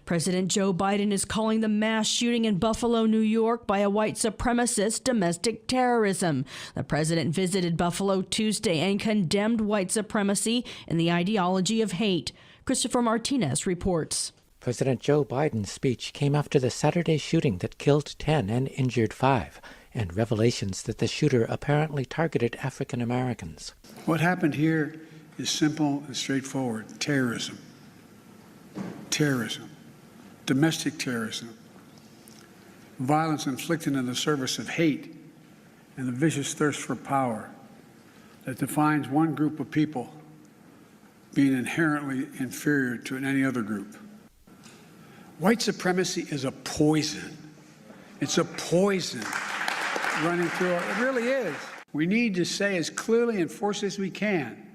President Joe Biden is calling the mass shooting in Buffalo, New York by a white supremacist domestic terrorism. The president visited Buffalo Tuesday and condemned white supremacy and the ideology of hate. Christopher Martinez reports. President Joe Biden's speech came after the Saturday shooting that killed 10 and injured 5, and revelations that the shooter apparently targeted African Americans. What happened here is simple and straightforward: terrorism. Terrorism, domestic terrorism, violence inflicted in the service of hate and the vicious thirst for power that defines one group of people being inherently inferior to any other group. White supremacy is a poison. It's a poison running through it. It really is. We need to say as clearly and forcefully as we can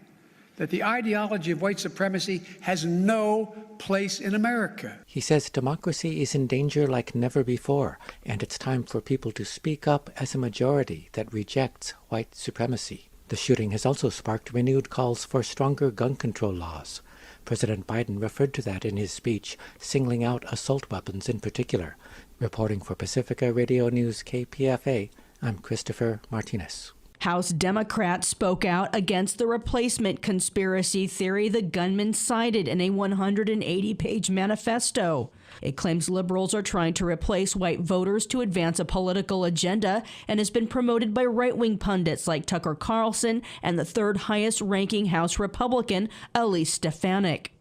that the ideology of white supremacy has no place in America. He says democracy is in danger like never before, and it's time for people to speak up as a majority that rejects white supremacy. The shooting has also sparked renewed calls for stronger gun control laws. President Biden referred to that in his speech, singling out assault weapons in particular. Reporting for Pacifica Radio News KPFA, I'm Christopher Martinez. House Democrats spoke out against the replacement conspiracy theory the gunman cited in a 180-page manifesto. It claims liberals are trying to replace white voters to advance a political agenda and has been promoted by right-wing pundits like Tucker Carlson and the third highest-ranking House Republican, Elise Stefanik.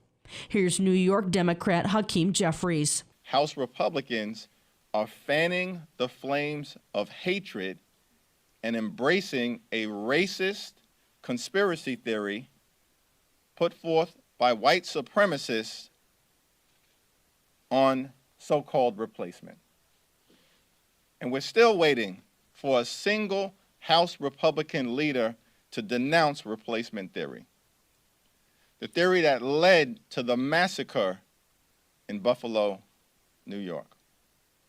Here's New York Democrat Hakeem Jeffries. House Republicans are fanning the flames of hatred and embracing a racist conspiracy theory put forth by white supremacists on so-called replacement. And we're still waiting for a single House Republican leader to denounce replacement theory, the theory that led to the massacre in Buffalo, New York.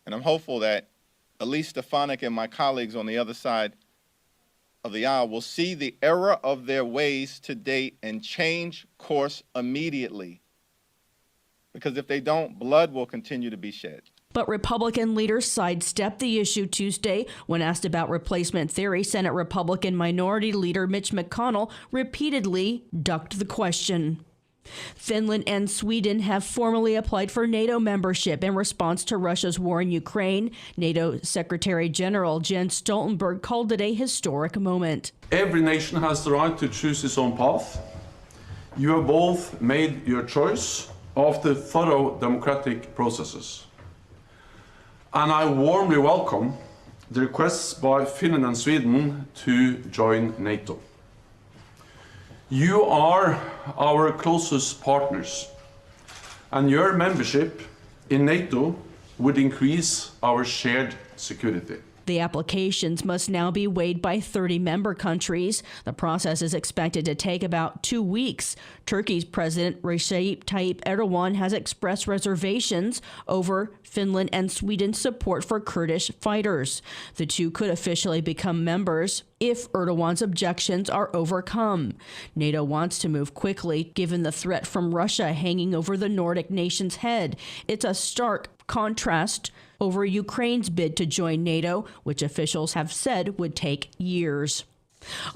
And I'm hopeful that Elise Stefanik and my colleagues on the other side of the aisle will see the error of their ways to date and change course immediately. Because if they don't, blood will continue to be shed. But Republican leaders sidestepped the issue Tuesday. When asked about replacement theory, Senate Republican Minority Leader Mitch McConnell repeatedly ducked the question. Finland and Sweden have formally applied for NATO membership in response to Russia's war in Ukraine. NATO Secretary General Jens Stoltenberg called it a historic moment. Every nation has the right to choose its own path. You have both made your choice after thorough democratic processes. And I warmly welcome the requests by Finland and Sweden to join NATO. You are our closest partners, and your membership in NATO would increase our shared security. The applications must now be weighed by 30 member countries. The process is expected to take about 2 weeks. Turkey's President Recep Tayyip Erdogan has expressed reservations over Finland and Sweden's support for Kurdish fighters. The two could officially become members if Erdogan's objections are overcome. NATO wants to move quickly, given the threat from Russia hanging over the Nordic nation's head. It's a stark contrast over Ukraine's bid to join NATO, which officials have said would take years.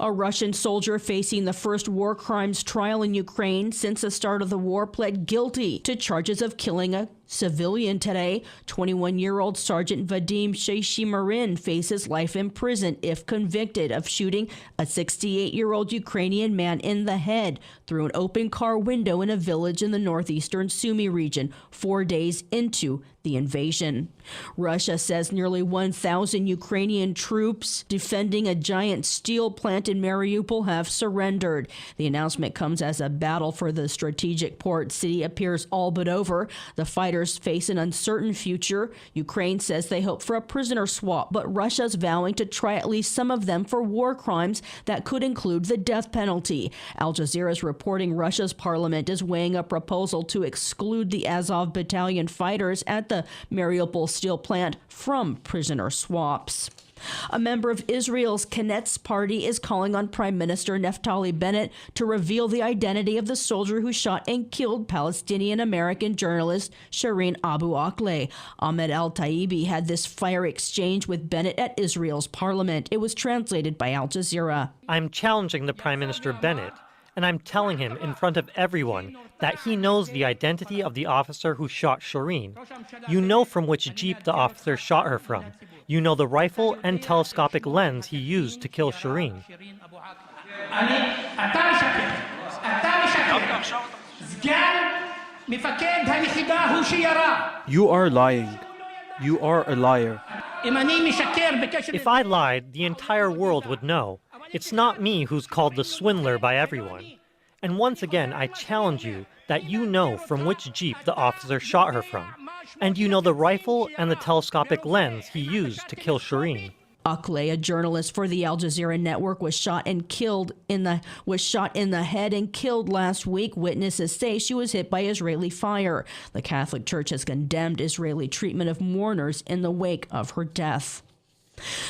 A Russian soldier facing the first war crimes trial in Ukraine since the start of the war pled guilty to charges of killing a civilian today. 21-year-old Sergeant Vadim Sheshimarin faces life in prison if convicted of shooting a 68-year-old Ukrainian man in the head through an open car window in a village in the northeastern Sumy region 4 days into the invasion. Russia says nearly 1,000 Ukrainian troops defending a giant steel plant in Mariupol have surrendered. The announcement comes as a battle for the strategic port city appears all but over. The fighters face an uncertain future. Ukraine says they hope for a prisoner swap, but Russia's vowing to try at least some of them for war crimes that could include the death penalty. Al Jazeera's reporting Russia's parliament is weighing a proposal to exclude the Azov battalion fighters at the Mariupol steel plant from prisoner swaps. A member of Israel's Knesset party is calling on Prime Minister Naftali Bennett to reveal the identity of the soldier who shot and killed Palestinian-American journalist Shireen Abu Akleh. Ahmed al-Taibi had this fire exchange with Bennett at Israel's parliament. It was translated by Al Jazeera. I'm challenging the Prime Minister Bennett, and I'm telling him in front of everyone that he knows the identity of the officer who shot Shireen. You know from which jeep the officer shot her from. You know the rifle and telescopic lens he used to kill Shireen. You are lying. You are a liar. If I lied, the entire world would know. It's not me who's called the swindler by everyone. And once again, I challenge you that you know from which jeep the officer shot her from. And you know the rifle and the telescopic lens he used to kill Shireen. Akleh, a journalist for the Al Jazeera network, was shot in the head and killed last week. Witnesses say she was hit by Israeli fire. The Catholic Church has condemned Israeli treatment of mourners in the wake of her death.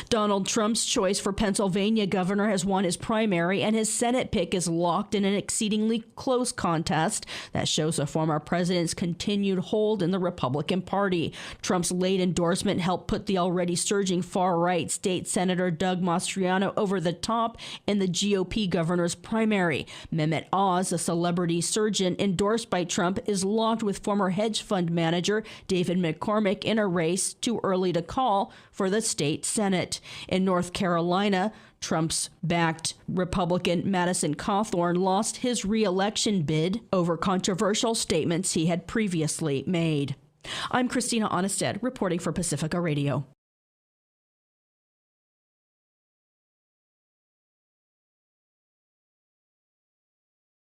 Donald Trump's choice for Pennsylvania governor has won his primary, and his Senate pick is locked in an exceedingly close contest that shows the former president's continued hold in the Republican Party. Trump's late endorsement helped put the already surging far-right state senator Doug Mastriano over the top in the GOP governor's primary. Mehmet Oz, a celebrity surgeon endorsed by Trump, is locked with former hedge fund manager David McCormick in a race too early to call for the state Senate. In North Carolina, Trump's backed Republican Madison Cawthorn lost his re-election bid over controversial statements he had previously made. I'm Christina Onnested, reporting for Pacifica Radio.